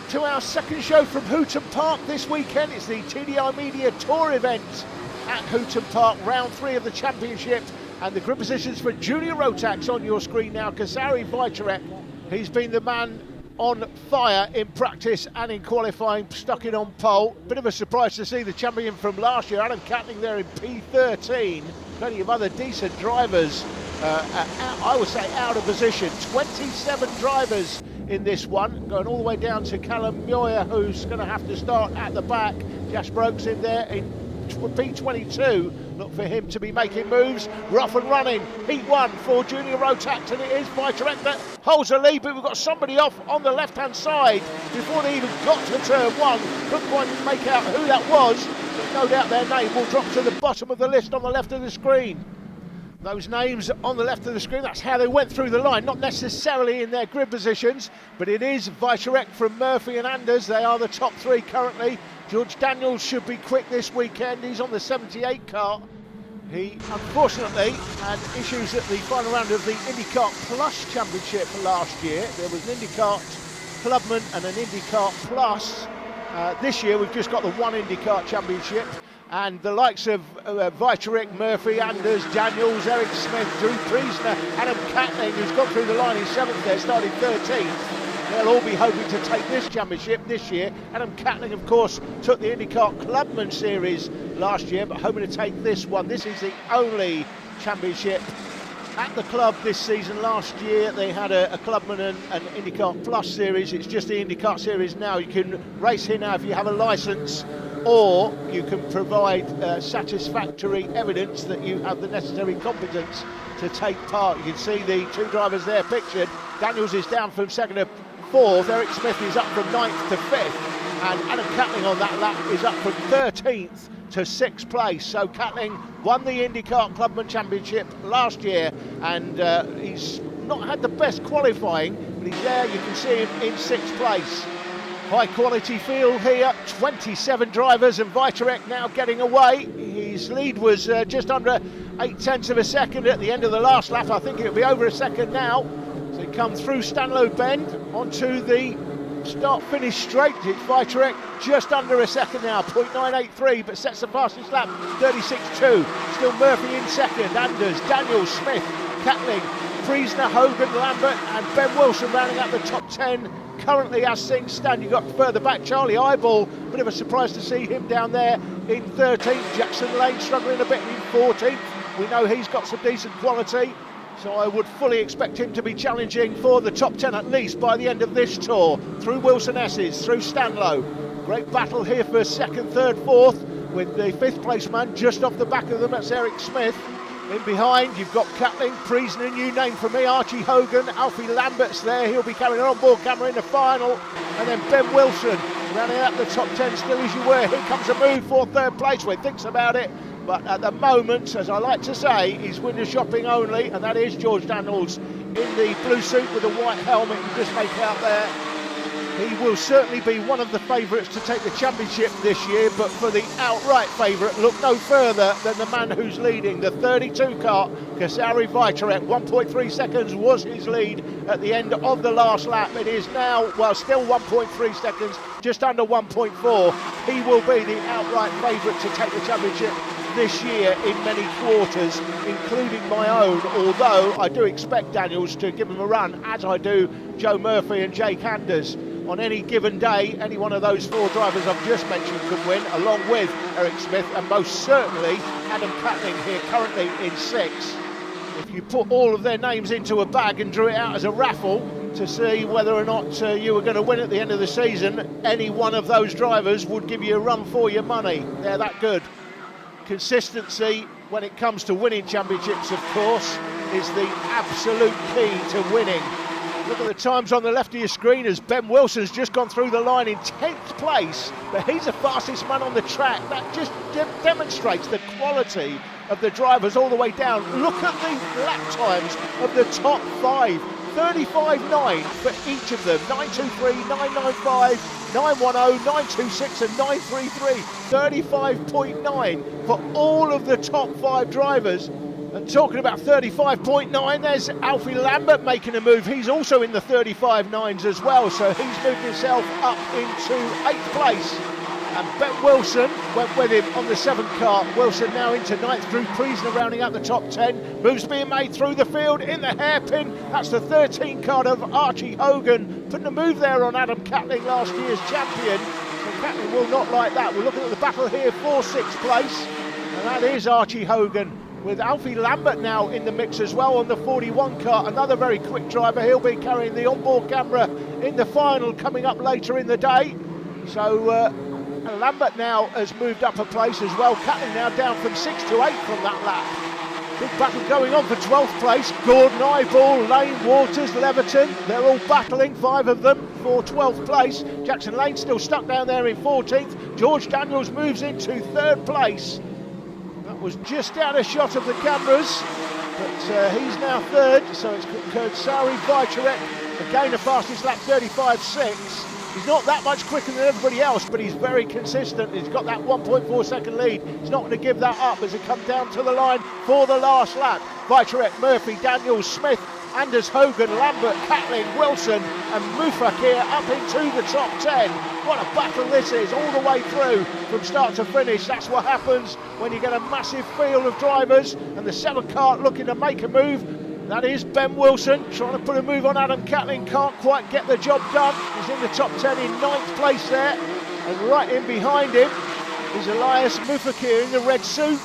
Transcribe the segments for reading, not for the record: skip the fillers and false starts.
to our second show from Hooton Park this weekend. It's the TDI Media Tour event at Hooton Park, round 3 of the championship, and the grid positions for Junior Rotax on your screen now. Kasari Vajtarek, he's been the man on fire in practice and in qualifying, stuck in on pole. Bit of a surprise to see the champion from last year, Adam Catling, there in P13. Plenty of other decent drivers, I would say out of position. 27 drivers in this one, going all the way down to Callum Moyer, who's going to have to start at the back. Josh Oakes in there in P22. Look for him to be making moves. We're off and running. Heat 1 for Junior Rotax, and it is Vajtarek that holds the lead, but we've got somebody off on the left-hand side before they even got to turn 1. Couldn't quite make out who that was, but no doubt their name will drop to the bottom of the list on the left of the screen. Those names on the left of the screen, that's how they went through the line, not necessarily in their grid positions, but it is Vajtarek from Murphy and Anders. They are the top 3 currently. George Daniels should be quick this weekend. He's on the 78 car. He unfortunately had issues at the final round of the IndyCar Plus Championship last year. There was an IndyCar Clubman and an IndyCar Plus. This year we've just got the one IndyCar Championship. And the likes of Vajtarek, Murphy, Anders, Daniels, Eric Smith, Drew Priestner, Adam Catling, who's gone through the line in 7th there, started 13th. They'll all be hoping to take this championship this year. Adam Catling, of course, took the IndyCar Clubman Series last year, but hoping to take this one. This is the only championship at the club this season. Last year they had a Clubman and an IndyCar Plus Series. It's just the IndyCar Series now. You can race here now if you have a licence, or you can provide satisfactory evidence that you have the necessary competence to take part. You can see the 2 drivers there pictured. Daniels is down from 2nd to 4th, Eric Smith is up from 9th to 5th, and Adam Catling on that lap is up from 13th to 6th place. So Catling won the IndyCar Clubman Championship last year, and he's not had the best qualifying, but he's there. You can see him in 6th place. High quality field here, 27 drivers, and Vajtarek now getting away. His lead was just under 0.8 of a second at the end of the last lap. I think it'll be over a second now. So he comes through Stanlow Bend onto the start-finish straight. It's Vajtarek just under a second now, 0.983, but sets the fastest lap, 36.2. Still Murphy in second, Anders, Daniels, Smith, Catling, Priestner, Hogan, Lambert, and Ben Wilson rounding up the top 10. Currently, as things stand, you've got further back Charlie Eyeball. Bit of a surprise to see him down there in 13th. Jackson Lane struggling a bit in 14th. We know he's got some decent quality, so I would fully expect him to be challenging for the top 10 at least by the end of this tour. Through Wilson S's, through Stanlow. Great battle here for 2nd, 3rd, 4th, with the 5th place man just off the back of them. That's Eric Smith. In behind, you've got Catling, Priestner, new name for me, Archie Hogan, Alfie Lambert's there, he'll be carrying an on-board camera in the final, and then Ben Wilson rounding out the top 10 still as you were. Here comes a move for 3rd place where he thinks about it, but at the moment, as I like to say, he's window shopping only, and that is George Daniels in the blue suit with a white helmet. You can just make out there. He will certainly be one of the favourites to take the championship this year, but for the outright favourite, look no further than the man who's leading, the 32 car, Kasari Vajtarek. 1.3 seconds was his lead at the end of the last lap. It is now, well, still 1.3 seconds, just under 1.4. He will be the outright favourite to take the championship this year in many quarters, including my own, although I do expect Daniels to give him a run, as I do Joe Murphy and Jake Anders. On any given day, any one of those 4 drivers I've just mentioned could win, along with Eric Smith and most certainly Adam Catling here currently in 6th. If you put all of their names into a bag and drew it out as a raffle to see whether or not you were going to win at the end of the season, any one of those drivers would give you a run for your money. They're that good. Consistency when it comes to winning championships, of course, is the absolute key to winning. Look at the times on the left of your screen as Ben Wilson's just gone through the line in 10th place, but he's the fastest man on the track. That just demonstrates the quality of the drivers all the way down. Look at the lap times of the top 5. 35.9 for each of them. 9.23, 9.95, 9.10, 9.26 and 9.33. 35.9 for all of the top 5 drivers. And talking about 35.9, there's Alfie Lambert making a move. He's also in the 35.9s as well, so he's moved himself up into 8th place. And Ben Wilson went with him on the 7th kart. Wilson now into 9th. Drew Priesner rounding out the top 10. Moves being made through the field in the hairpin. That's the 13 kart of Archie Hogan. Putting a move there on Adam Catling, last year's champion. So Catling will not like that. We're looking at the battle here for 6th place. And that is Archie Hogan, with Alfie Lambert now in the mix as well on the 41 kart. Another very quick driver. He'll be carrying the onboard camera in the final coming up later in the day. So Lambert now has moved up a place as well. Catling now down from 6 to 8 from that lap. Big battle going on for 12th place. Gordon, Eyeball, Lane, Waters, Leverton. They're all battling, 5 of them, for 12th place. Jackson Lane still stuck down there in 14th. George Daniels moves into 3rd place. That was just out of shot of the cameras, but he's now 3rd. So it's Karsari Vajcharek, again the fastest lap, 35.6. He's not that much quicker than everybody else, but he's very consistent. He's got that 1.4 second lead. He's not going to give that up as he comes down to the line for the last lap. Vajcharek, Murphy, Daniels, Smith, Anders Hogan, Lambert, Catling, Wilson and Mufakir up into the top 10. What a battle this is, all the way through from start to finish. That's what happens when you get a massive field of drivers, and the 7 kart looking to make a move. That is Ben Wilson trying to put a move on Adam Catling, can't quite get the job done. He's in the top 10 in 9th place there, and right in behind him is Elias Mufakir in the red suit.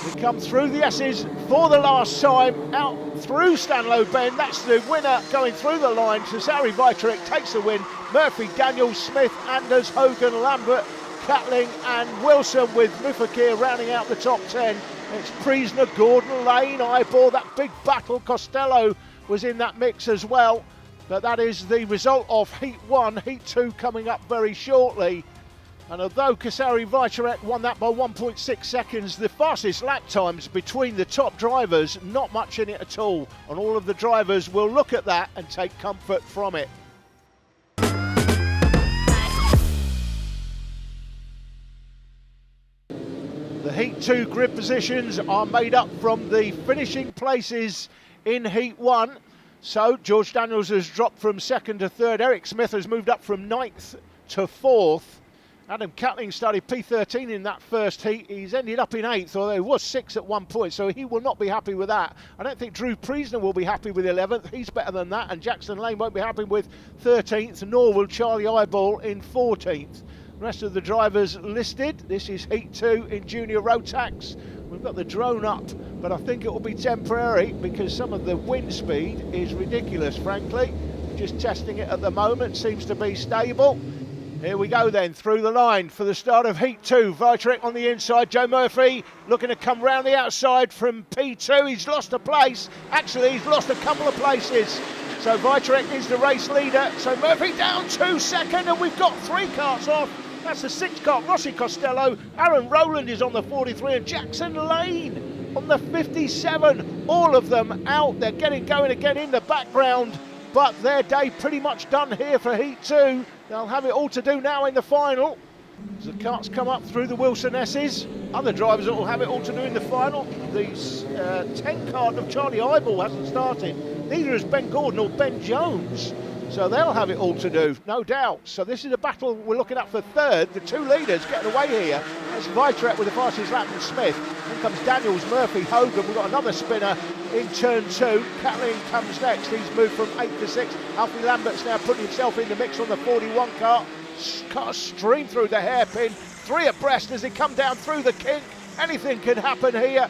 We come through the S's for the last time, out through Stanlow Bend. That's the winner going through the line. Karsari Vajcharek takes the win. Murphy, Daniels, Smith, Anders, Hogan, Lambert, Catling and Wilson, with Mufakir rounding out the top 10. It's Priesner, Gordon, Lane, Eyeball. That big battle, Costello was in that mix as well. But that is the result of Heat 1. Heat 2 coming up very shortly. And although Karsari Vajcharek won that by 1.6 seconds, the fastest lap times between the top drivers, not much in it at all. And all of the drivers will look at that and take comfort from it. The Heat 2 grid positions are made up from the finishing places in Heat 1. So George Daniels has dropped from 2nd to 3rd. Eric Smith has moved up from 9th to 4th. Adam Catling started P13 in that first heat. He's ended up in 8th, although he was 6th at one point, so he will not be happy with that. I don't think Drew Priesner will be happy with 11th. He's better than that, and Jackson Lane won't be happy with 13th, nor will Charlie Eyeball in 14th. The rest of the drivers listed. This is Heat 2 in Junior Rotax. We've got the drone up, but I think it will be temporary because some of the wind speed is ridiculous, frankly. Just testing it at the moment, seems to be stable. Here we go then, through the line for the start of Heat 2. Vajcharek on the inside, Joe Murphy looking to come round the outside from P2. He's lost a place. Actually, he's lost a couple of places. So Vajcharek is the race leader. So Murphy down to 2nd, and we've got 3 karts off. That's the 6th kart, Rossi Costello. Aaron Rowland is on the 43, and Jackson Lane on the 57. All of them out. They're getting going again in the background, but their day pretty much done here for Heat 2. They'll have it all to do now in the final. As the karts come up through the Wilson S's, other drivers that will have it all to do in the final. The 10 kart of Charlie Eyeball hasn't started. Neither has Ben Gordon or Ben Jones. So they'll have it all to do, no doubt. So this is a battle we're looking at for 3rd. The 2 leaders getting away here. That's Vajcharek with the fastest lap and Smith. Then comes Daniels, Murphy, Hogan. We've got another spinner in turn 2. Catling comes next. He's moved from 8th to 6th. Alfie Lambert's now putting himself in the mix on the 41 kart. Cars stream through the hairpin. 3 abreast as they come down through the kink. Anything can happen here.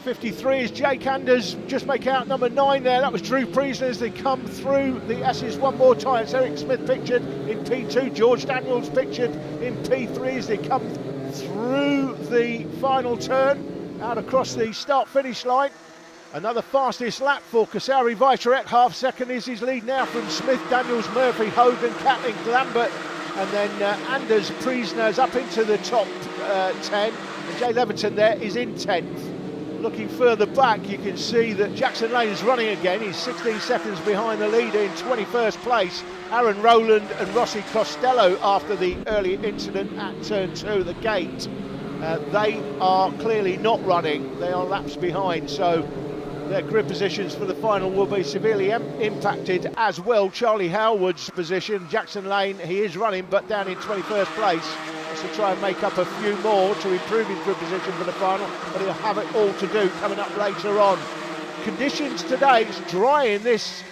53 is Jake Anders, just make out number 9 there. That was Drew Priesner as they come through the S's one more time. It's Eric Smith pictured in P2, George Daniels pictured in P3 as they come through the final turn, out across the start-finish line. Another fastest lap for Karsari Vajcharek. Half second is his lead now from Smith, Daniels, Murphy, Hogan, Catling, Lambert, and then Anders Priesner's up into the top 10. And Jay Leverton there is in 10th. Looking further back, you can see that Jackson Lane is running again. He's 16 seconds behind the leader in 21st place. Aaron Rowland and Rossi Costello after the early incident at turn 2, the gate. They are clearly not running, they are laps behind, so their grid positions for the final will be severely impacted as well. Charlie Howard's position, Jackson Lane, he is running but down in 21st place. To try and make up a few more to improve his grid position for the final, but he'll have it all to do coming up later on. Conditions today, it's dry in this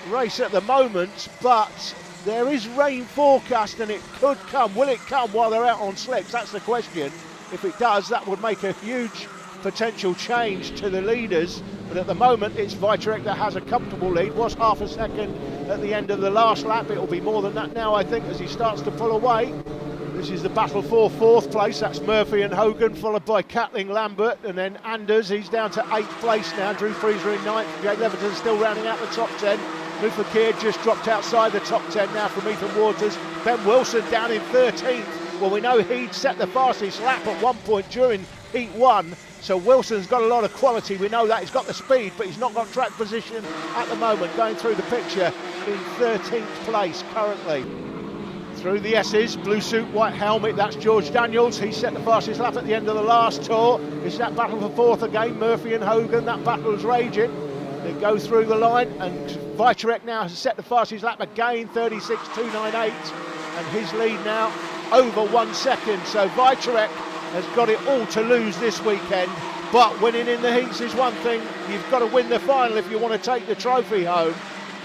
race at the moment, but there is rain forecast and it could come. Will it come while they're out on slicks? That's the question. If it does, that would make a huge potential change to the leaders, but at the moment it's Vitarek that has a comfortable lead. Was half a second at the end of the last lap. It'll be more than that now, I think, as he starts to pull away. This is the battle for 4th place. That's Murphy and Hogan, followed by Catling, Lambert, and then Anders. He's down to 8th place now. Drew Friesen in 9th. Jay Leverton still rounding out the top 10. Mufakir just dropped outside the top 10 now from Ethan Waters. Ben Wilson down in 13th. Well, we know he'd set the fastest lap at one point during Heat 1. So Wilson's got a lot of quality. We know that. He's got the speed, but he's not got track position at the moment. Going through the picture in 13th place currently. Through the S's, blue suit, white helmet, that's George Daniels. He set the fastest lap at the end of the last tour. It's that battle for 4th again, Murphy and Hogan. That battle is raging. They go through the line, and Vitarek now has set the fastest lap again, 36.298, and his lead now over 1 second. So Vitarek has got it all to lose this weekend, but winning in the heats is one thing. You've got to win the final if you want to take the trophy home.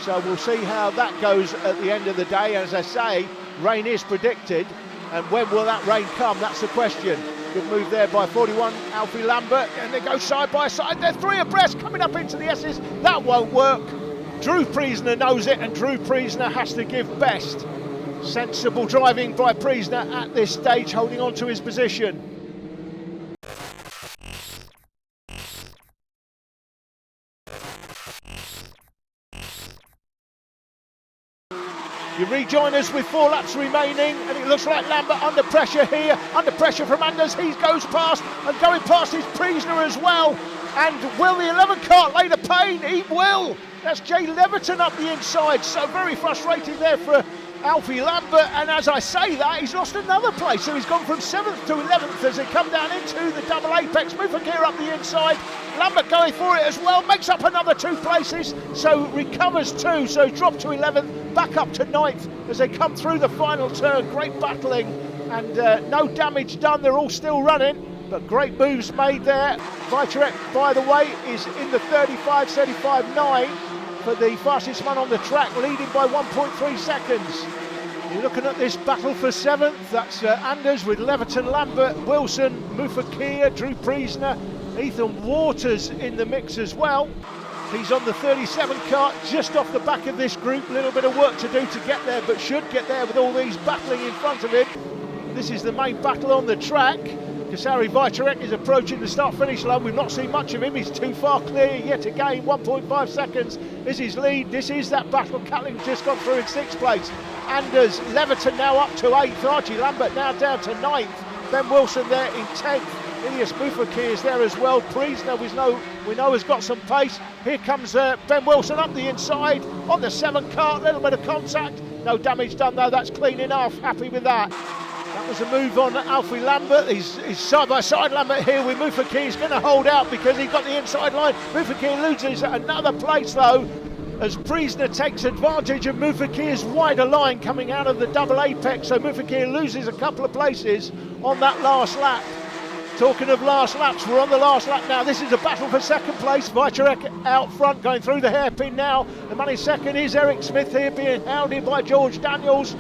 So we'll see how that goes at the end of the day. As I say, rain is predicted, and when will that rain come? That's the question. Good move there by 41, Alfie Lambert, and they go side by side. They're 3 abreast coming up into the S's. That won't work. Drew Priesner knows it, and Drew Priesner has to give best. Sensible driving by Priesner at this stage, holding on to his position. You rejoin us with 4 laps remaining, and it looks like Lambert under pressure here, under pressure from Anders. He goes past, and going past is Priesner as well. And will the 11 kart lay the pain? He will. That's Jay Leverton up the inside, so very frustrating there for Alfie Lambert, and as I say that, he's lost another place, so he's gone from 7th to 11th as they come down into the double apex. Mufakir up the inside, Lambert going for it as well, makes up another 2 places, so recovers 2, so dropped to 11th, back up to 9th as they come through the final turn. Great battling, and no damage done, they're all still running, but great moves made there. Vitarek, by the way, is in the 35.9 for the fastest man on the track, leading by 1.3 seconds. You're looking at this battle for 7th. That's Anders with Leverton, Lambert, Wilson, Mufakir, Drew Priesner, Ethan Waters in the mix as well. He's on the 37 kart, just off the back of this group. A little bit of work to do to get there, but should get there with all these battling in front of him. This is the main battle on the track. Kasari Vitarek is approaching the start-finish line. We've not seen much of him. He's too far clear yet again. 1.5 seconds is his lead. This is that battle. Catling's just gone through in 6th place. Anders, Leverton now up to 8th. Archie Lambert now down to 9th. Ben Wilson there in 10th. Ilias Mufakir is there as well. Priesner we know has got some pace. Here comes Ben Wilson up the inside on the 7 kart. A little bit of contact. No damage done though. That's clean enough. Happy with that. That was a move on Alfie Lambert. He's side by side Lambert here with Mufakir. He's going to hold out because he's got the inside line. Mufakir loses another place though, as Priesner takes advantage of Mufakir's wider line coming out of the double apex. So Mufakir loses a couple of places on that last lap. Talking of last laps, we're on the last lap now. This is a battle for 2nd place. Vitarek out front, going through the hairpin now. The man in 2nd is Eric Smith here, being hounded by George Daniels.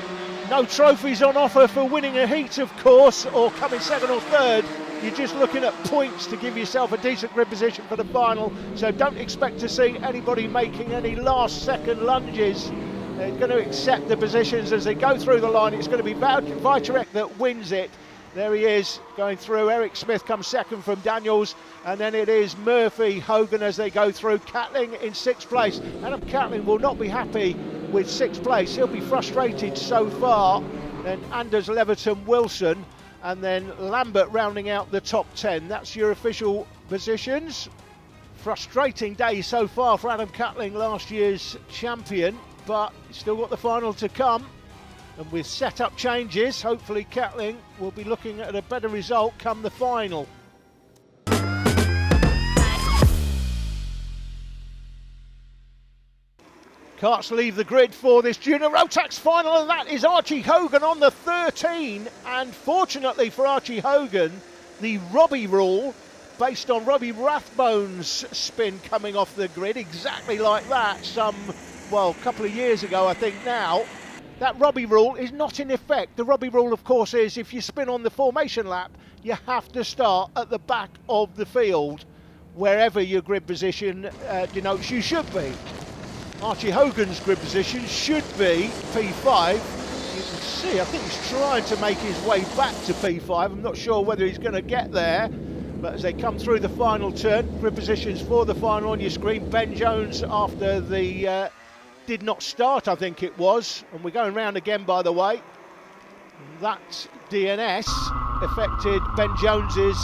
No trophies on offer for winning a heat, of course, or coming 2nd or 3rd. You're just looking at points to give yourself a decent grid position for the final. So don't expect to see anybody making any last-second lunges. They're going to accept the positions as they go through the line. It's going to be Vitarek that wins it. There he is, going through. Eric Smith comes 2nd from Daniels, and then it is Murphy, Hogan as they go through. Catling in 6th place. Adam Catling will not be happy with 6th place. He'll be frustrated so far. Then Anders, Leverton, Wilson, and then Lambert rounding out the top 10. That's your official positions. Frustrating day so far for Adam Catling, last year's champion, but still got the final to come. And with setup changes, hopefully Karting will be looking at a better result come the final. Karts leave the grid for this Junior Rotax final, and that is Archie Hogan on the 13. And fortunately for Archie Hogan, the Robbie rule, based on Robbie Rathbone's spin coming off the grid, exactly like that, a couple of years ago, I think now. That Robbie rule is not in effect. The Robbie rule, of course, is if you spin on the formation lap, you have to start at the back of the field, wherever your grid position denotes you should be. Archie Hogan's grid position should be P5. You can see, I think he's trying to make his way back to P5. I'm not sure whether he's going to get there, but as they come through the final turn, grid positions for the final on your screen. Ben Jones after the did not start, I think it was, and we're going round again, by the way. That DNS affected Ben Jones's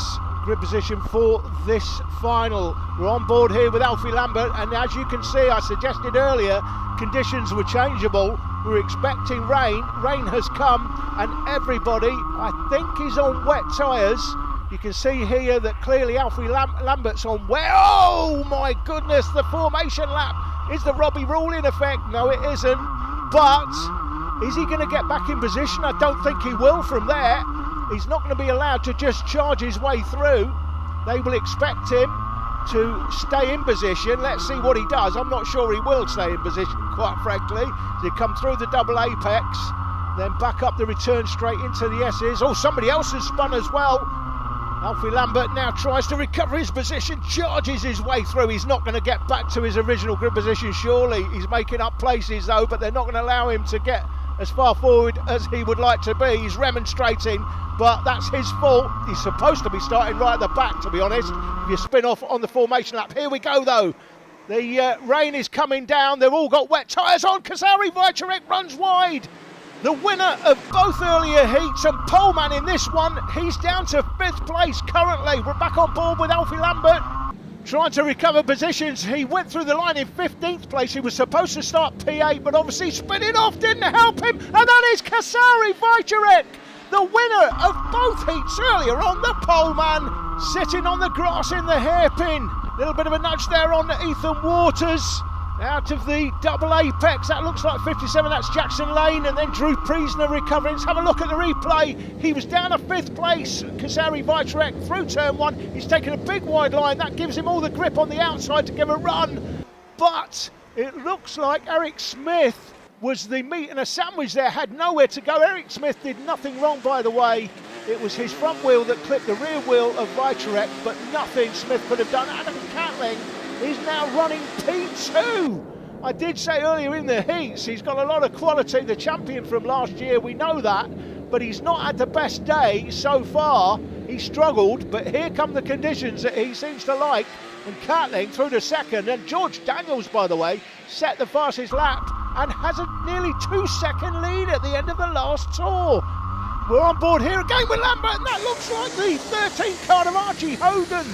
grid position for this final. We're on board here with Alfie Lambert, and as you can see, I suggested earlier, conditions were changeable. We were expecting rain. Rain has come, and everybody, I think, is on wet tyres. You can see here that clearly Alfie Lambert's on wet. Oh my goodness, the formation lap. Is the Robbie rule in effect? No, it isn't. But is he going to get back in position? I don't think he will from there. He's not going to be allowed to just charge his way through. They will expect him to stay in position. Let's see what he does. I'm not sure he will stay in position, quite frankly. They come through the double apex, then back up the return straight into the S's. Oh, somebody else has spun as well. Alfie Lambert now tries to recover his position, charges his way through. He's not going to get back to his original grid position, surely. He's making up places, though, but they're not going to allow him to get as far forward as he would like to be. He's remonstrating, but that's his fault. He's supposed to be starting right at the back, to be honest, if you spin off on the formation lap. Here we go, though. The rain is coming down. They've all got wet tyres on. Kasari Vajcharek runs wide. The winner of both earlier heats and poleman in this one, he's down to 5th place currently. We're back on board with Alfie Lambert, trying to recover positions. He went through the line in 15th place. He was supposed to start P8, but obviously spinning off didn't help him. And that is Kasari Vajcharek, the winner of both heats earlier on. The poleman sitting on the grass in the hairpin. Little bit of a nudge there on Ethan Waters. Out of the double apex, that looks like 57, that's Jackson Lane, and then Drew Priesner recovering. Let's have a look at the replay. He was down at 5th place, Kasari Vajcharek through turn 1. He's taken a big wide line, that gives him all the grip on the outside to give a run. But it looks like Eric Smith was the meat and a sandwich there, had nowhere to go. Eric Smith did nothing wrong, by the way. It was his front wheel that clipped the rear wheel of Vajcharek, but nothing Smith could have done. Adam Catling is now running P2. I did say earlier in the heats, he's got a lot of quality, the champion from last year, we know that, but he's not had the best day so far. He struggled, but here come the conditions that he seems to like, and Catling through to 2nd, and George Daniels, by the way, set the fastest lap and has a nearly 2-second lead at the end of the last tour. We're on board here again with Lambert, and that looks like the 13th card of Archie Hogan.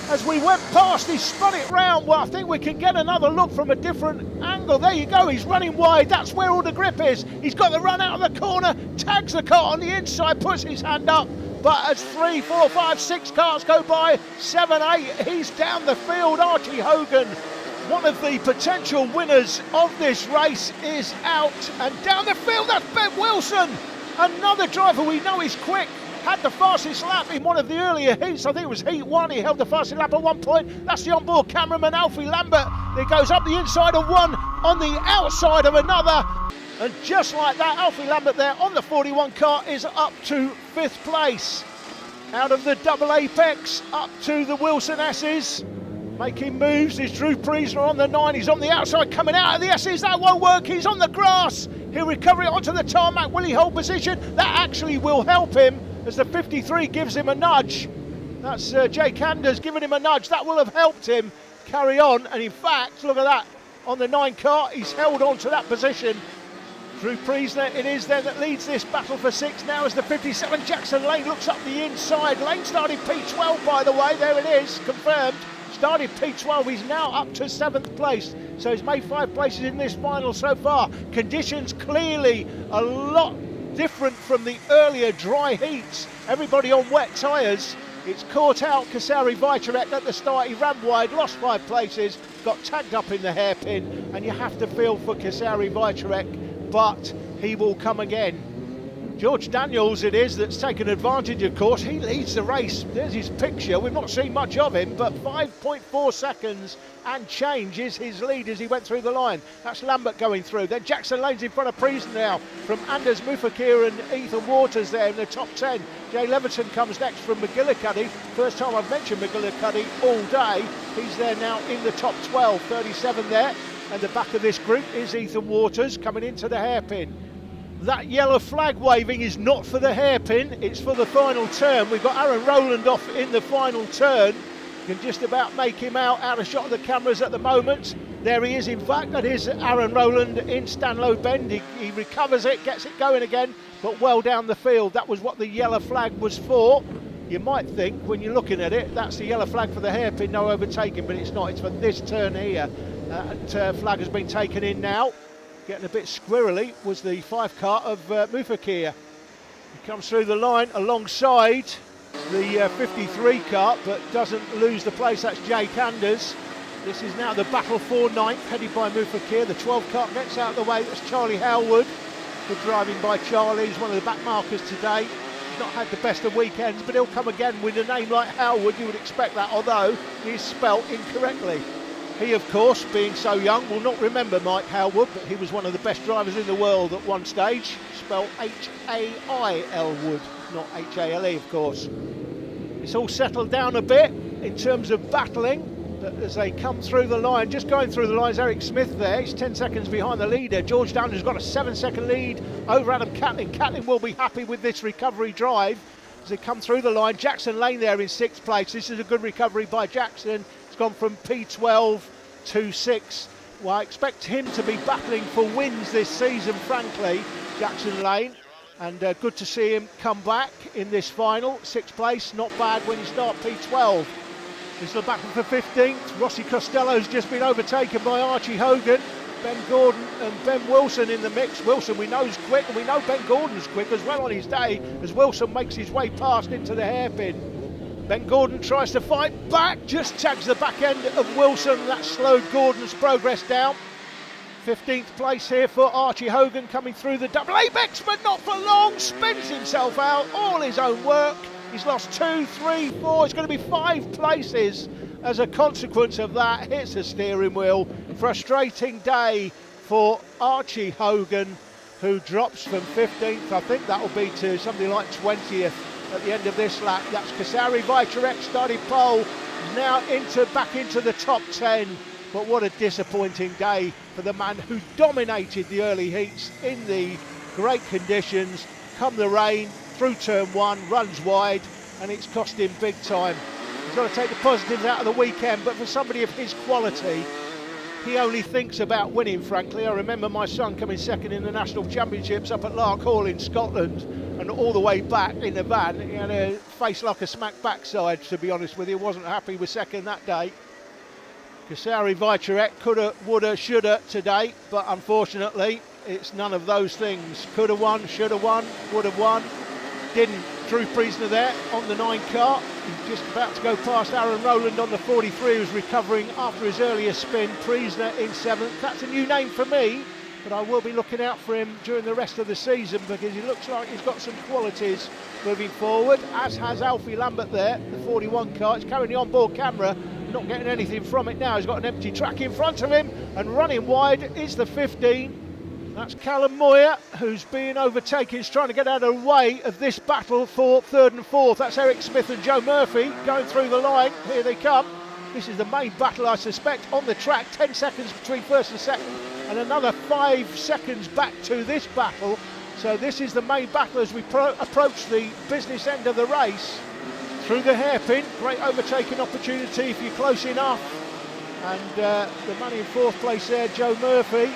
As we went past, he spun it round. Well, I think we can get another look from a different angle. There you go, he's running wide. That's where all the grip is. He's got the run out of the corner, tags the car on the inside, puts his hand up. But as 3, 4, 5, 6 cars go by, 7, 8, he's down the field. Archie Hogan, one of the potential winners of this race, is out. And down the field, that's Ben Wilson. Another driver we know is quick. Had the fastest lap in one of the earlier heats. I think it was heat 1. He held the fastest lap at one point. That's the onboard cameraman, Alfie Lambert. He goes up the inside of one, on the outside of another. And just like that, Alfie Lambert there on the 41 car is up to 5th place. Out of the double apex, up to the Wilson S's. Making moves is Drew Priesner on the 9. He's on the outside, coming out of the S's. That won't work. He's on the grass. He'll recover it onto the tarmac. Will he hold position? That actually will help him, as the 53 gives him a nudge. That's Jake Anders giving him a nudge. That will have helped him carry on. And in fact, look at that. On the 9 car, he's held on to that position. Drew Priesner, it is then that leads this battle for 6 now as the 57 Jackson Lane looks up the inside. Lane started P12, by the way. There it is, confirmed. Started P12, he's now up to 7th place. So he's made 5 places in this final so far. Conditions clearly a lot different from the earlier dry heats. Everybody on wet tyres. It's caught out Kasari Vitarek at the start. He ran wide, lost 5 places, got tagged up in the hairpin, and you have to feel for Kasari Vitarek, but he will come again. George Daniels it is that's taken advantage, of course. He leads the race. There's his picture. We've not seen much of him, but 5.4 seconds and change is his lead as he went through the line. That's Lambert going through. Then Jackson Lane's in front of Priest now from Anders Mufakir and Ethan Waters there in the top 10. Jay Leverton comes next from McGillicuddy. First time I've mentioned McGillicuddy all day. He's there now in the top 12, 37 there. And the back of this group is Ethan Waters coming into the hairpin. That yellow flag waving is not for the hairpin, it's for the final turn. We've got Aaron Rowland off in the final turn. You can just about make him out of shot of the cameras at the moment. There he is, in fact, that is Aaron Rowland in Stanlow Bend. He recovers it, gets it going again, but well down the field. That was what the yellow flag was for. You might think, when you're looking at it, that's the yellow flag for the hairpin, no overtaking, but it's not. It's for this turn here. That flag has been taken in now. Getting a bit squirrely was the 5 kart of Mufakir. He comes through the line alongside the 53 kart, but doesn't lose the place. That's Jake Anders. This is now the battle for 9th, headed by Mufakir. The 12 kart gets out of the way. That's Charlie Howard. Good driving by Charlie. He's one of the back markers today. He's not had the best of weekends, but he'll come again with a name like Howard. You would expect that, although he's spelt incorrectly. He, of course, being so young, will not remember Mike Howard, but he was one of the best drivers in the world at one stage. Spelled H-A-I-L Wood, not H-A-L-E, of course. It's all settled down a bit in terms of battling, but as they come through the line, just going through the line is Eric Smith there. He's 10 seconds behind the leader. George Downs has got a 7-second lead over Adam Catlin. Catlin will be happy with this recovery drive as they come through the line. Jackson Lane there in 6th place. This is a good recovery by Jackson. It's gone from P12 to 6. Well, I expect him to be battling for wins this season, frankly, Jackson Lane. And good to see him come back in this final. 6th place, not bad when you start P12. This is the battle for 15th. Rossi Costello's just been overtaken by Archie Hogan. Ben Gordon and Ben Wilson in the mix. Wilson we know is quick, and we know Ben Gordon's quick as well on his day as Wilson makes his way past into the hairpin. Ben Gordon tries to fight back, just tags the back end of Wilson. That slowed Gordon's progress down. 15th place here for Archie Hogan coming through the double apex, but not for long. Spins himself out, all his own work. He's lost 2, 3, 4. It's going to be 5 places as a consequence of that. Hits the steering wheel. Frustrating day for Archie Hogan, who drops from 15th. I think that will be to something like 20th. At the end of this lap. That's Kasari Vitarek started pole, now back into the top 10. But what a disappointing day for the man who dominated the early heats in the great conditions. Come the rain, through turn 1, runs wide, and it's cost him big time. He's got to take the positives out of the weekend, but for somebody of his quality, he only thinks about winning, frankly. I remember my son coming second in the National Championships up at Lark Hall in Scotland, and all the way back in the van, he had a face like a smack backside, to be honest with you. Wasn't happy with second that day. Kasari Vitarek coulda, woulda, shoulda today, but unfortunately, it's none of those things. Coulda won, shoulda won, would have won. Didn't. Drew Priestner there on the 9 kart. He's just about to go past Aaron Rowland on the 43, who's recovering after his earlier spin. Priestner in 7th. That's a new name for me, but I will be looking out for him during the rest of the season because he looks like he's got some qualities moving forward, as has Alfie Lambert there, the 41 kart. He's carrying the onboard camera, not getting anything from it now. He's got an empty track in front of him, and running wide is the 15. That's Callum Moyer, who's being overtaken. He's trying to get out of the way of this battle for 3rd and 4th. That's Eric Smith and Joe Murphy going through the line. Here they come. This is the main battle, I suspect, on the track. 10 seconds between 1st and 2nd, and another 5 seconds back to this battle. So this is the main battle as we approach the business end of the race. Through the hairpin, great overtaking opportunity if you're close enough. And the man in 4th place there, Joe Murphy,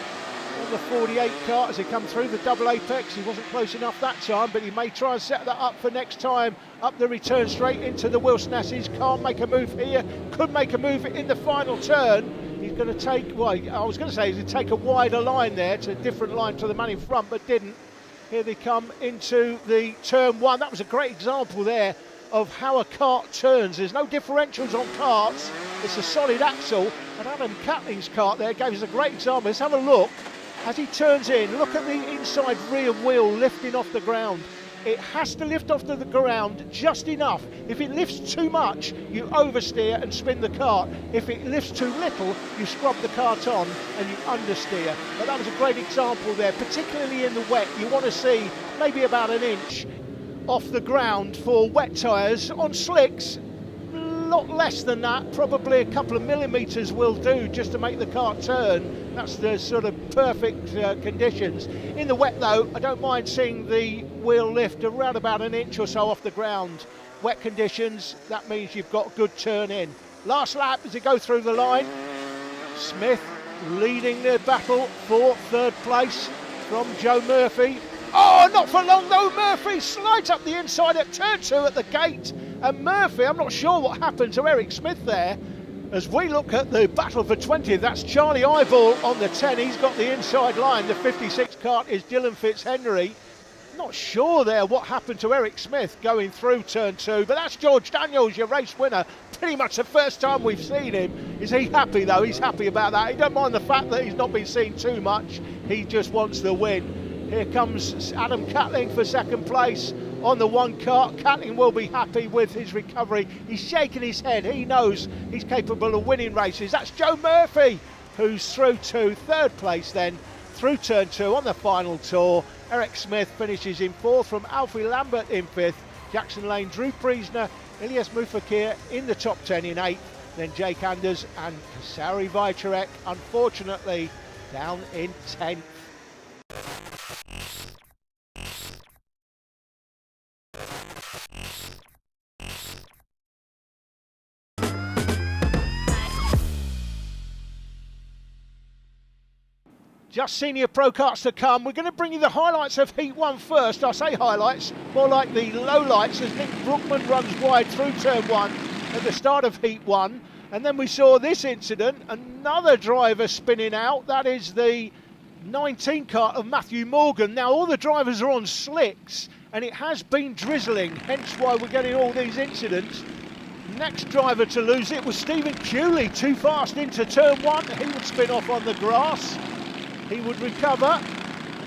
On the 48 kart as he come through the double apex. He wasn't close enough that time, but he may try and set that up for next time. Up the return straight into the Wilsonasses. Can't make a move here. Could make a move in the final turn. He's going to take, well, I was going to say he's going to take a wider line there. It's a different line to the man in front, but didn't. Here they come into the turn one. That was a great example there of how a kart turns. There's no differentials on karts. It's a solid axle. And Adam Catling's kart there gave us a great example. Let's have a look as he turns in. Look at the inside rear wheel lifting off the ground. It has to lift off to the ground just enough. If it lifts too much, you oversteer and spin the kart. If it lifts too little, you scrub the kart on and you understeer. But that was a great example there, particularly in the wet. You want to see maybe about an inch off the ground for wet tyres. On slicks, a lot less than that, probably a couple of millimetres will do just to make the kart turn. That's the sort of perfect conditions. In the wet though, I don't mind seeing the wheel lift around about an inch or so off the ground. Wet conditions, that means you've got good turn in. Last lap as you go through the line. Smith leading the battle for third place from Joe Murphy. Oh, not for long though. Murphy slides up the inside at turn 2 at the gate. And Murphy, I'm not sure what happened to Eric Smith there. As we look at the battle for 20th, that's Charlie Eyeball on the 10. He's got the inside line. The 56 kart is Dylan Fitzhenry. Not sure there what happened to Eric Smith going through turn 2, but that's George Daniels, your race winner. Pretty much the first time we've seen him. Is he happy though? He's happy about that. He don't mind the fact that he's not been seen too much. He just wants the win. Here comes Adam Catling for second place on the one kart. Catling will be happy with his recovery. He's shaking his head. He knows he's capable of winning races. That's Joe Murphy, who's through to third place then, through turn 2 on the final tour. Eric Smith finishes in 4th from Alfie Lambert in 5th. Jackson Lane, Drew Priesner, Ilyas Mufakir in the top 10 in 8th. Then Jake Anders and Kasari Vajcharek, unfortunately, down in 10th. Just senior pro karts to come. We're going to bring you the highlights of Heat 1 first. I say highlights, more like the lowlights as Nick Brookman runs wide through turn 1 at the start of Heat 1. And then we saw this incident, another driver spinning out. That is the 19 kart of Matthew Morgan. Now all the drivers are on slicks and it has been drizzling, hence why we're getting all these incidents. Next driver to lose it was Stephen Cooley, too fast into turn 1. He would spin off on the grass. He would recover.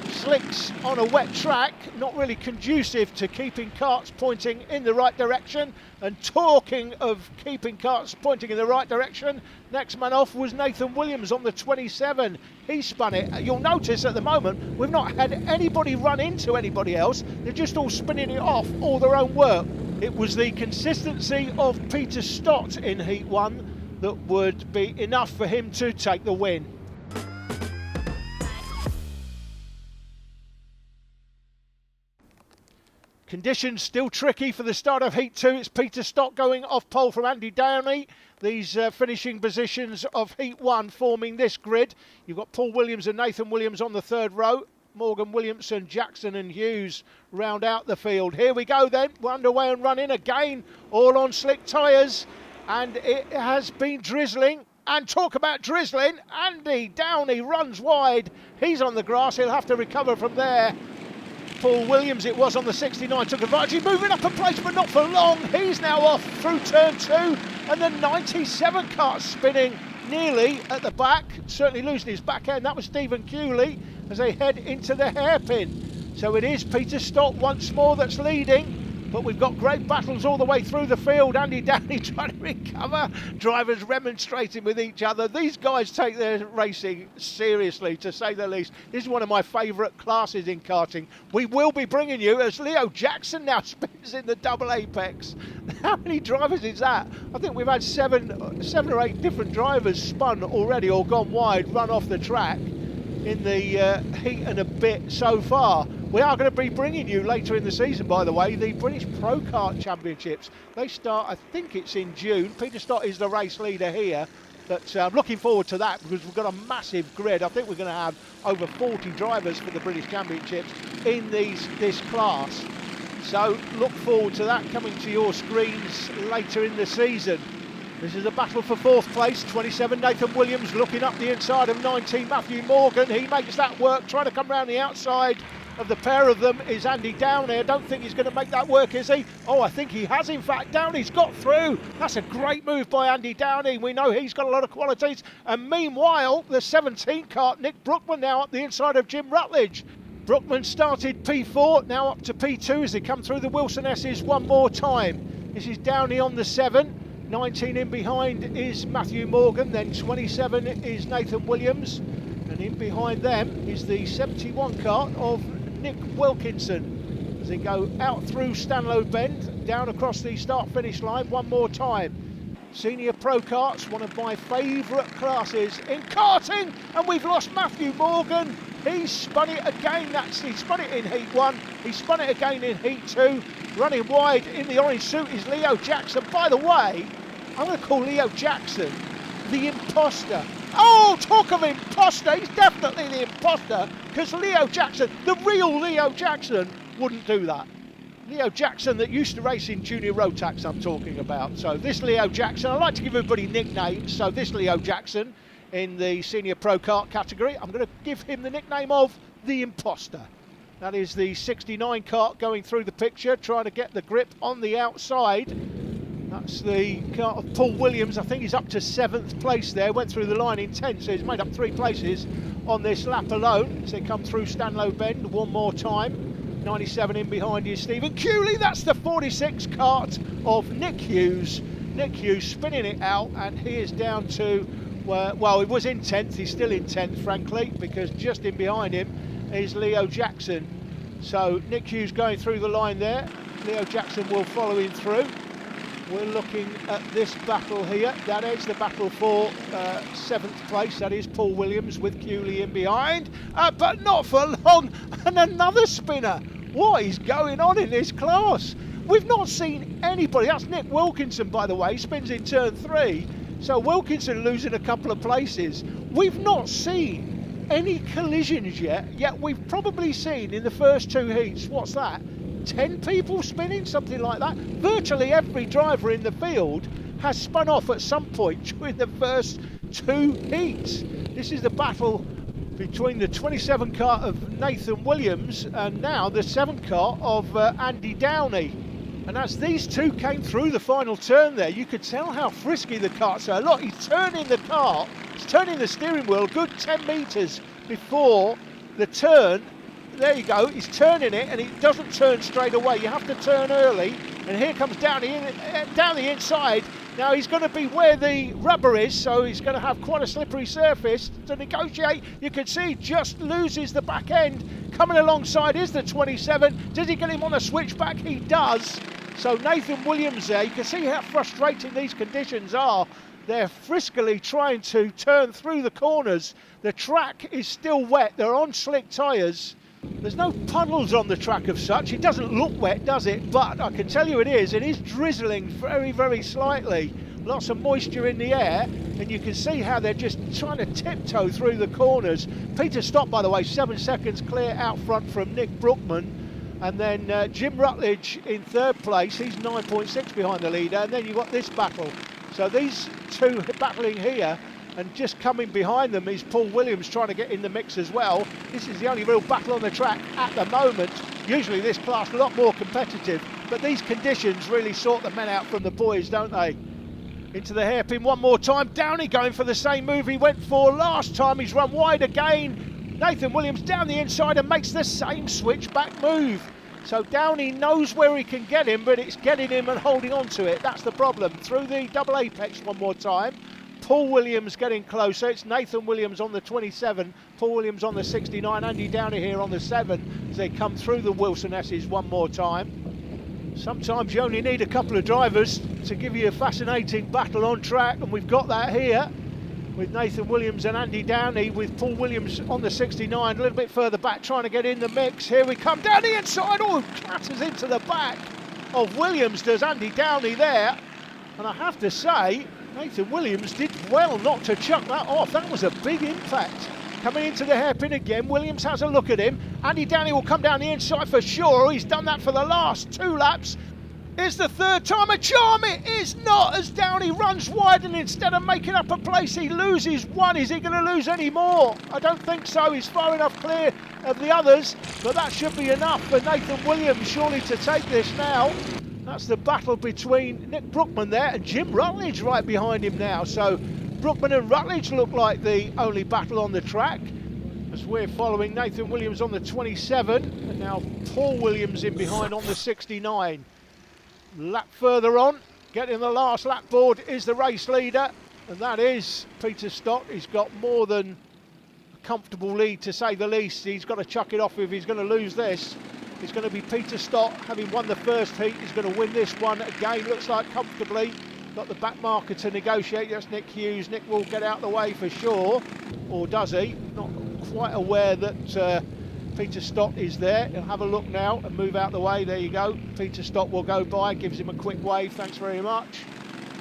Slicks on a wet track, not really conducive to keeping karts pointing in the right direction. And talking of keeping karts pointing in the right direction, next man off was Nathan Williams on the 27. He spun it. You'll notice at the moment we've not had anybody run into anybody else. They're just all spinning it off, all their own work. It was the consistency of Peter Stott in Heat 1 that would be enough for him to take the win. Conditions still tricky for the start of Heat 2. It's Peter Stott going off pole from Andy Downey. These finishing positions of Heat 1 forming this grid. You've got Paul Williams and Nathan Williams on the third row. Morgan Williamson, Jackson and Hughes round out the field. Here we go then. We're underway and running again. All on slick tyres. And it has been drizzling. And talk about drizzling. Andy Downey runs wide. He's on the grass. He'll have to recover from there. Paul Williams it was on the 69, took advantage, moving up a place but not for long. He's now off through turn 2 and the 97 kart spinning nearly at the back, certainly losing his back end. That was Stephen Cooley as they head into the hairpin. So it is Peter Stott once more that's leading. But we've got great battles all the way through the field. Andy Downey trying to recover. Drivers remonstrating with each other. These guys take their racing seriously, to say the least. This is one of my favourite classes in karting. We will be bringing you, as Leo Jackson now spins in the double apex. How many drivers is that? I think we've had seven or eight different drivers spun already or gone wide, run off the track in the heat and a bit so far. We are going to be bringing you later in the season, by the way, the British Pro Kart Championships. They start, I think it's in June. Peter Stott is the race leader here. But I'm looking forward to that because we've got a massive grid. I think we're going to have over 40 drivers for the British Championships in this class. So look forward to that coming to your screens later in the season. This is a battle for 4th place. 27 Nathan Williams looking up the inside of 19 Matthew Morgan. He makes that work, trying to come round the outside of the pair of them is Andy Downey. I don't think he's going to make that work, is he? Oh, I think he has, in fact. Downey's got through. That's a great move by Andy Downey. We know he's got a lot of qualities. And meanwhile, the 17 kart, Nick Brookman, now up the inside of Jim Rutledge. Brookman started P4, now up to P2 as they come through the Wilson S's one more time. This is Downey on the 7. 19 in behind is Matthew Morgan, then 27 is Nathan Williams. And in behind them is the 71 kart of Nick Wilkinson as they go out through Stanlow Bend, down across the start-finish line one more time. Senior Pro Karts, one of my favourite classes in karting, and we've lost Matthew Morgan. He spun it again. He spun it in Heat 1, he spun it again in Heat 2. Running wide in the orange suit is Leo Jackson. By the way, I'm going to call Leo Jackson the imposter. Oh, talk of imposter, he's definitely the imposter, because Leo Jackson, the real Leo Jackson, wouldn't do that. Leo Jackson that used to race in Junior Rotax I'm talking about. So this Leo Jackson, I like to give everybody nicknames, so this Leo Jackson in the Senior Pro Kart category, I'm going to give him the nickname of the imposter. That is the 69 kart going through the picture, trying to get the grip on the outside. That's the kart of Paul Williams. I think he's up to 7th place there. Went through the line in 10th, so he's made up 3 places on this lap alone. So they come through Stanlow Bend one more time. 97 in behind is Stephen Cooley. That's the 46 kart of Nick Hughes. Nick Hughes spinning it out, and he is down to, well, he was in 10th. He's still in 10th, frankly, because just in behind him is Leo Jackson. So Nick Hughes going through the line there. Leo Jackson will follow him through. We're looking at this battle here. That is the battle for 7th place. That is Paul Williams with Cooley in behind. But not for long. And another spinner. What is going on in this class? We've not seen anybody. That's Nick Wilkinson, by the way. Spins in turn 3. So Wilkinson losing a couple of places. We've not seen any collisions yet we've probably seen in the first 2 heats. What's that? 10 people spinning, something like that. Virtually every driver in the field has spun off at some point during the first 2 heats. This is the battle between the 27 kart of Nathan Williams and now the 7 kart of Andy Downey. And as these two came through the final turn there, you could tell how frisky the karts are. Look, he's turning the kart, he's turning the steering wheel a good 10 metres before the turn. There you go, he's turning it, and it doesn't turn straight away. You have to turn early, and here comes down the inside. Now he's going to be where the rubber is, so he's going to have quite a slippery surface to negotiate. You can see he just loses the back end. Coming alongside is the 27. Does he get him on a switchback? He does. So Nathan Williams there, you can see how frustrating these conditions are. They're friskily trying to turn through the corners. The track is still wet, they're on slick tyres. There's no puddles on the track of such. It doesn't look wet, does it? But I can tell you it is drizzling very, very slightly. Lots of moisture in the air, and you can see how they're just trying to tiptoe through the corners. Peter Stott, by the way, 7 seconds clear out front from Nick Brookman. And then Jim Rutledge in 3rd place. He's 9.6 behind the leader. And then you've got this battle. So these two battling here. And just coming behind them is Paul Williams trying to get in the mix as well. This is the only real battle on the track at the moment. Usually this class a lot more competitive, but these conditions really sort the men out from the boys, don't they? Into the hairpin one more time. Downey going for the same move he went for last time. He's run wide again. Nathan Williams down the inside and makes the same switchback move. So Downey knows where he can get him, but it's getting him and holding on to it. That's the problem. Through the double apex one more time. Paul Williams getting closer. It's Nathan Williams on the 27, Paul Williams on the 69, Andy Downey here on the 7 as they come through the Wilson S's one more time. Sometimes you only need a couple of drivers to give you a fascinating battle on track, and we've got that here with Nathan Williams and Andy Downey, with Paul Williams on the 69 a little bit further back trying to get in the mix. Here we come down the inside. Oh, clatters into the back of Williams, does Andy Downey there. And I have to say, Nathan Williams did well not to chuck that off. That was a big impact. Coming into the hairpin again, Williams has a look at him. Andy Downey will come down the inside for sure. He's done that for the last 2 laps. Is the third time a charm? It is not, as Downey runs wide, and instead of making up a place, he loses one. Is he going to lose any more? I don't think so. He's far enough clear of the others, but that should be enough for Nathan Williams surely to take this now. That's the battle between Nick Brookman there and Jim Rutledge right behind him now. So Brookman and Rutledge look like the only battle on the track, as we're following Nathan Williams on the 27, and now Paul Williams in behind on the 69. Lap further on, getting the last lap board is the race leader, and that is Peter Stott. He's got more than a comfortable lead, to say the least. He's got to chuck it off if he's going to lose this. It's going to be Peter Stott, having won the first heat. He's going to win this one again, looks like comfortably. Got the back marker to negotiate. That's Nick Hughes. Nick will get out of the way for sure, or does he? Not quite aware that Peter Stott is there. He'll have a look now and move out the way. There you go. Peter Stott will go by, gives him a quick wave. Thanks very much.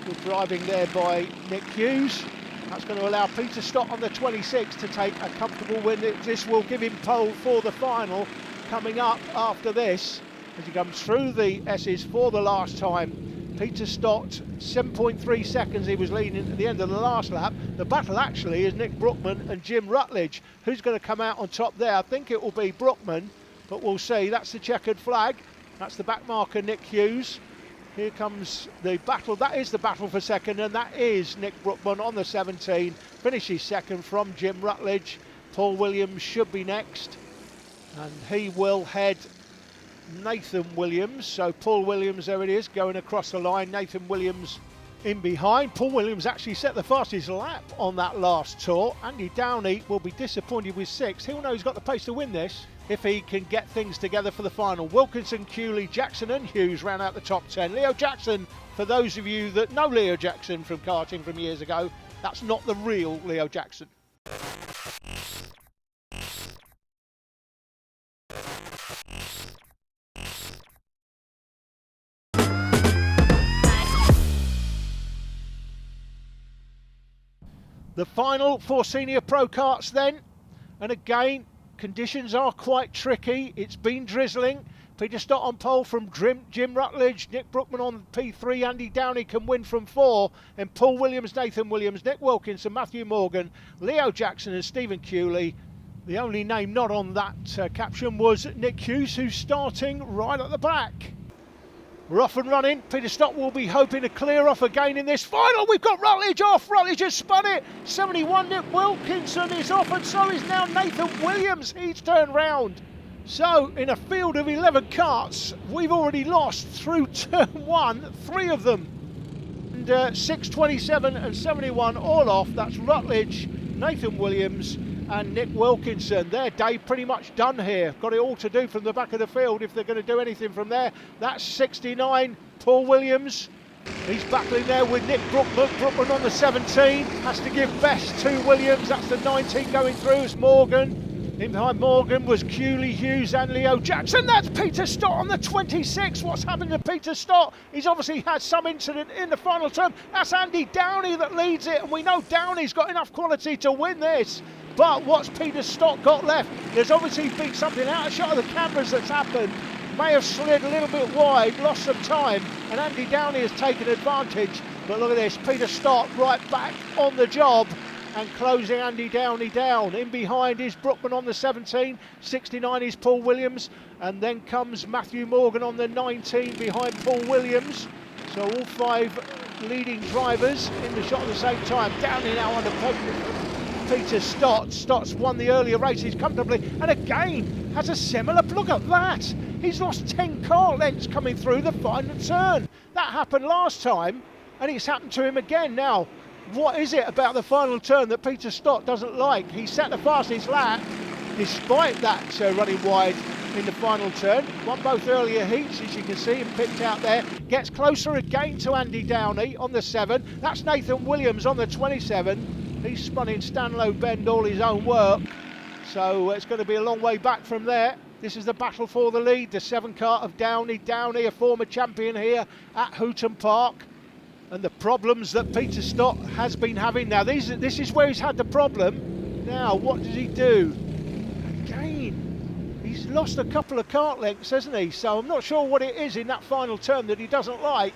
Good driving there by Nick Hughes. That's going to allow Peter Stott on the 26 to take a comfortable win. This will give him pole for the final coming up after this, as he comes through the S's for the last time. Peter Stott, 7.3 seconds he was leading at the end of the last lap. The battle actually is Nick Brookman and Jim Rutledge. Who's going to come out on top there? I think it will be Brookman, but we'll see. That's the checkered flag. That's the back marker, Nick Hughes. Here comes the battle. That is the battle for second, and that is Nick Brookman on the 17. Finishes second from Jim Rutledge. Paul Williams should be next, and he will head Nathan Williams. So Paul Williams, there it is, going across the line. Nathan Williams in behind. Paul Williams actually set the fastest lap on that last tour. Andy Downey will be disappointed with 6. He'll know he's got the pace to win this if he can get things together for the final. Wilkinson, Cooley, Jackson and Hughes round out the top 10. Leo Jackson, for those of you that know Leo Jackson from karting from years ago, that's not the real Leo Jackson. The final for senior pro karts then, and again conditions are quite tricky. It's been drizzling. Peter Stott on pole from Jim Rutledge, Nick Brookman on P3, Andy Downey can win from 4, and Paul Williams, Nathan Williams, Nick Wilkinson, Matthew Morgan, Leo Jackson and Stephen Cooley. The only name not on that caption was Nick Hughes, who's starting right at the back. We're off and running. Peter Stott will be hoping to clear off again in this final. We've got Rutledge off. Rutledge has spun it. 71, Nick Wilkinson is off, and so is now Nathan Williams. He's turned round. So in a field of 11 karts, we've already lost through turn 1, 3 of them. And 6, 27 and 71 all off. That's Rutledge, Nathan Williams and Nick Wilkinson. Their day pretty much done here. Got it all to do from the back of the field if they're going to do anything from there. That's 69, Paul Williams. He's battling there with Nick Brookman. Brookman on the 17. Has to give best to Williams. That's the 19 going through. It's Morgan. In behind Morgan was Cooley, Hughes and Leo Jackson. That's Peter Stott on the 26. What's happened to Peter Stott? He's obviously had some incident in the final turn. That's Andy Downey that leads it, and we know Downey's got enough quality to win this. But what's Peter Stott got left? There's obviously been something out of shot of the cameras that's happened. May have slid a little bit wide, lost some time, and Andy Downey has taken advantage. But look at this, Peter Stott right back on the job and closing Andy Downey down. In behind is Brookman on the 17, 69 is Paul Williams, and then comes Matthew Morgan on the 19 behind Paul Williams. So all 5 leading drivers in the shot at the same time. Downey now under Peter Stott. Stott's won the earlier races comfortably, and again has a similar, look at that. He's lost 10 car lengths coming through the final turn. That happened last time, and it's happened to him again now. What is it about the final turn that Peter Stott doesn't like? He set the fastest lap despite that running wide in the final turn. Won both earlier heats, as you can see, and picked out there. Gets closer again to Andy Downey on the 7. That's Nathan Williams on the 27. He's spun in Stanlow Bend all his own work, so it's going to be a long way back from there. This is the battle for the lead, the 7 car of Downey. Downey, a former champion here at Hooton Park. and the problems that Peter Stott has been having. Now this is where he's had the problem. Now what does he do? Again, he's lost a couple of kart lengths, hasn't he? So I'm not sure what it is in that final turn that he doesn't like,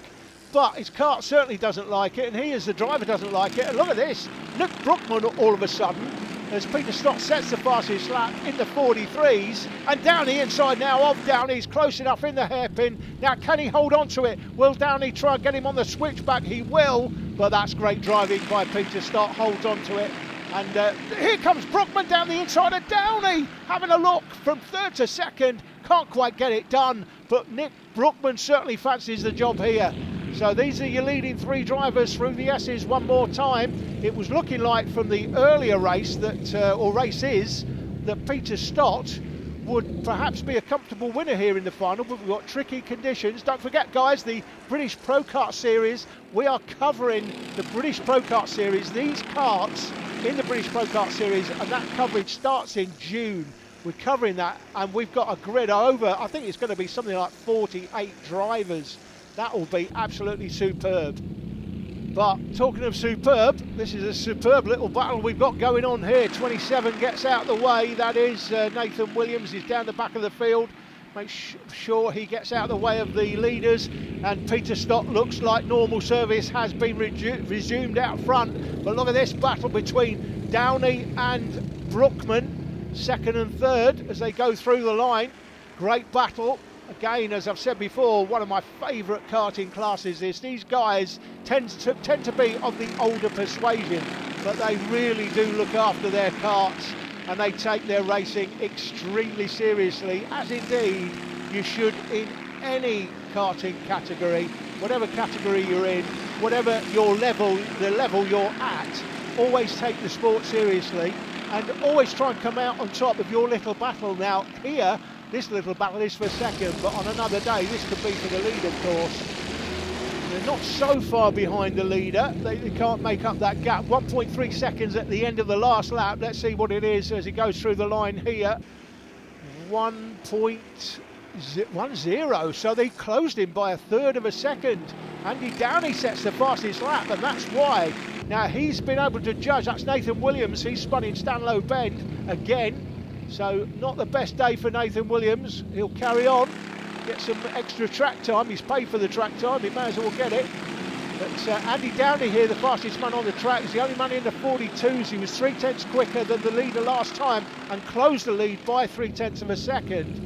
but his kart certainly doesn't like it, and he as the driver doesn't like it. And look at this, Nick Brookman all of a sudden, as Peter Stott sets the fastest lap in the 43s, and Downey inside now of Downey's close enough in the hairpin. Now can he hold on to it? Will Downey try and get him on the switchback? He will, but that's great driving by Peter Stott, holds on to it. And here comes Brookman down the inside of Downey, having a look from third to second, can't quite get it done, but Nick Brookman certainly fancies the job here. So these are your leading three drivers through the S's one more time. It was looking like from the earlier race that, or races, that Peter Stott would perhaps be a comfortable winner here in the final, but we've got tricky conditions. Don't forget, guys, the British Pro Kart Series, we are covering the British Pro Kart Series, these karts in the British Pro Kart Series, and that coverage starts in June. We're covering that, and we've got a grid over, I think it's going to be something like 48 drivers. That will be absolutely superb. But talking of superb, this is a superb little battle we've got going on here. 27 gets out the way. That is Nathan Williams. He's down the back of the field. Make sure he gets out of the way of the leaders. And Peter Stott looks like normal service has been resumed out front. But look at this battle between Downey and Brookman, second and third, as they go through the line. Great battle. Again, as I've said before, one of my favourite karting classes is these guys tend to be of the older persuasion, but they really do look after their karts and they take their racing extremely seriously, as indeed you should in any karting category, whatever category you're in, whatever your level, the level you're at. Always take the sport seriously and always try and come out on top of your little battle. Now here, this little battle is for second, but on another day this could be for the lead, of course. They're not so far behind the leader, they can't make up that gap. 1.3 seconds at the end of the last lap. Let's see what it is as it goes through the line here. 1.10, so they closed him by a third of a second. Andy Downey sets the fastest lap, and that's why. Now he's been able to judge, that's Nathan Williams, he's spun in Stanlow Bend again. So not the best day for Nathan Williams. He'll carry on, get some extra track time. He's paid for the track time, he may as well get it. But Andy Downey here, the fastest man on the track, is the only man in the 42s. He was 3/10 quicker than the leader last time and closed the lead by 3/10 of a second.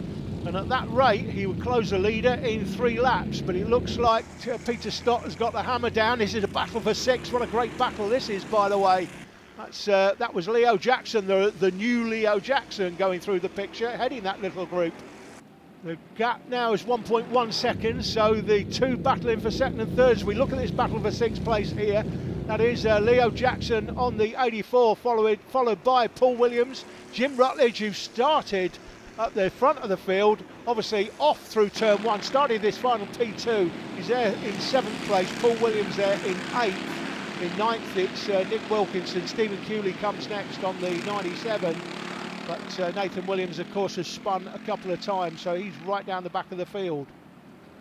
And at that rate, he would close the leader in 3 laps. But it looks like Peter Stott has got the hammer down. This is a battle for 6. What a great battle this is, by the way. That was Leo Jackson, the new Leo Jackson, going through the picture, heading that little group. The gap now is 1.1 seconds, so the two battling for second and third. As we look at this battle for 6th place here, that is Leo Jackson on the 84, followed by Paul Williams. Jim Rutledge, who started at the front of the field, obviously off through turn 1, started this final P2. He's there in 7th place, Paul Williams there in 8th. In 9th, it's Nick Wilkinson. Stephen Cooley comes next on the 97. But Nathan Williams, of course, has spun a couple of times, so he's right down the back of the field.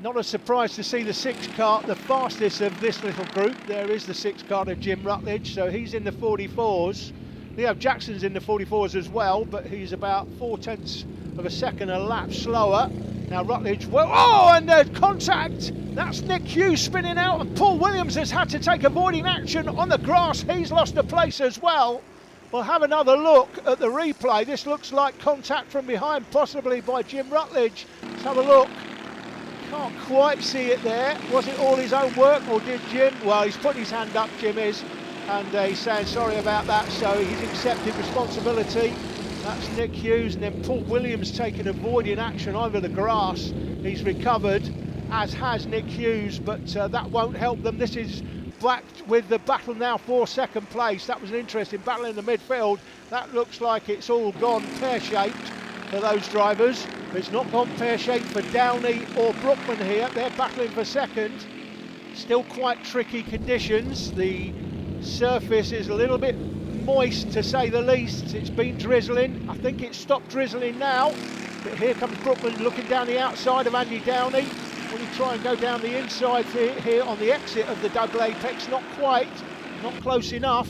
Not a surprise to see the 6th kart, the fastest of this little group. There is the 6th kart of Jim Rutledge, so he's in the 44s. Leo Jackson's in the 44s as well, but he's about 4/10 of a second a lap slower. Now Rutledge, well, oh, and contact! That's Nick Hughes spinning out, and Paul Williams has had to take avoiding action on the grass. He's lost a place as well. We'll have another look at the replay. This looks like contact from behind, possibly by Jim Rutledge. Let's have a look. Can't quite see it there. Was it all his own work, or did Jim? Well, he's put his hand up, Jim is, and he's saying sorry about that, so he's accepted responsibility. That's Nick Hughes, and then Paul Williams taking avoiding action over the grass. He's recovered, as has Nick Hughes, but that won't help them. This is back with the battle now for 2nd place. That was an interesting battle in the midfield. That looks like it's all gone pear-shaped for those drivers. But it's not gone pear-shaped for Downey or Brookman here. They're battling for 2nd. Still quite tricky conditions. The surface is a little bit moist, to say the least. It's been drizzling. I think it's stopped drizzling now. But here comes Brookman looking down the outside of Andy Downey. Will he try and go down the inside here on the exit of the double apex? Not quite, not close enough.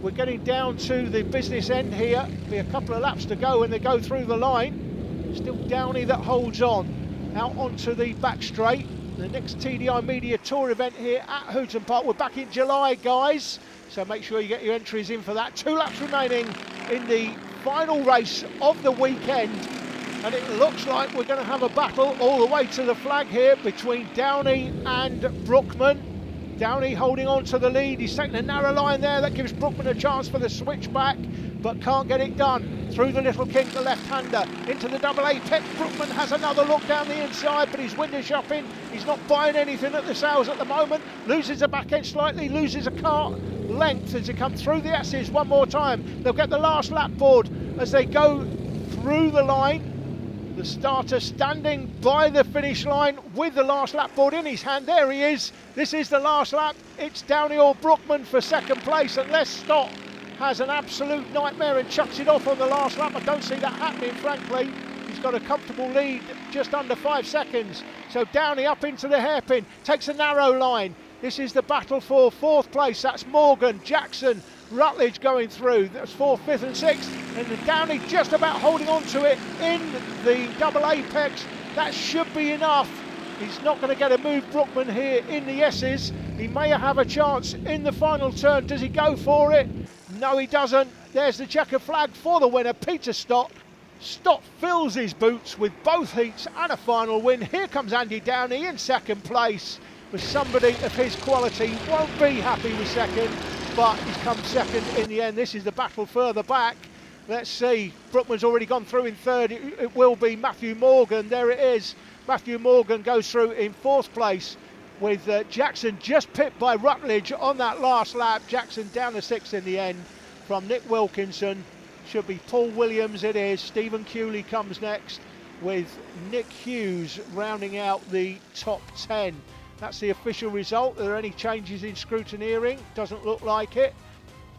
We're getting down to the business end here. Be a couple of laps to go when they go through the line. Still Downey that holds on. Out onto the back straight. The next TDI Media Tour event here at Hooton Park. We're back in July, guys. So make sure you get your entries in for that. 2 laps remaining in the final race of the weekend. And it looks like we're going to have a battle all the way to the flag here between Downey and Brookman. Downey holding on to the lead. He's taking a narrow line there. That gives Brookman a chance for the switchback, but can't get it done. Through the little kink, the left-hander, into the double apex. Brookman has another look down the inside, but he's window shopping. He's not buying anything at the sales at the moment. Loses the back end slightly, loses a kart length as they come through the S's one more time. They'll get the last lap board as they go through the line. The starter standing by the finish line with the last lap board in his hand. There he is. This is the last lap. It's Downey or Brookman for second place, unless Stott has an absolute nightmare and chucks it off on the last lap. I don't see that happening, frankly. He's got a comfortable lead, just under 5 seconds. So Downey up into the hairpin, takes a narrow line. This is the battle for 4th place. That's Morgan, Jackson, Rutledge going through. That's 4th, 5th and 6th. And Downey just about holding on to it in the double apex. That should be enough. He's not going to get a move Brookman here in the S's. He may have a chance in the final turn. Does he go for it? No, he doesn't. There's the checker flag for the winner, Peter Stott. Stott fills his boots with both heats and a final win. Here comes Andy Downey in second place. But somebody of his quality won't be happy with second, but he's come second in the end. This is the battle further back. Let's see, Brookman's already gone through in third. It will be Matthew Morgan. There it is. Matthew Morgan goes through in 4th place with Jackson just pipped by Rutledge on that last lap. Jackson down to 6th in the end from Nick Wilkinson. Should be Paul Williams, it is. Stephen Cooley comes next with Nick Hughes rounding out the top 10. That's the official result. Are there any changes in scrutineering? Doesn't look like it.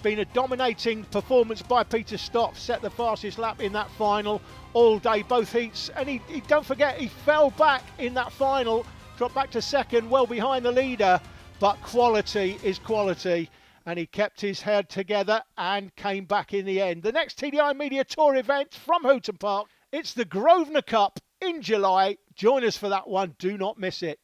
Been a dominating performance by Peter Stott. Set the fastest lap in that final all day, both heats. And he don't forget, he fell back in that final. Dropped back to second, well behind the leader. But quality is quality. And he kept his head together and came back in the end. The next TDI Media Tour event from Hooton Park. It's the Grosvenor Cup in July. Join us for that one. Do not miss it.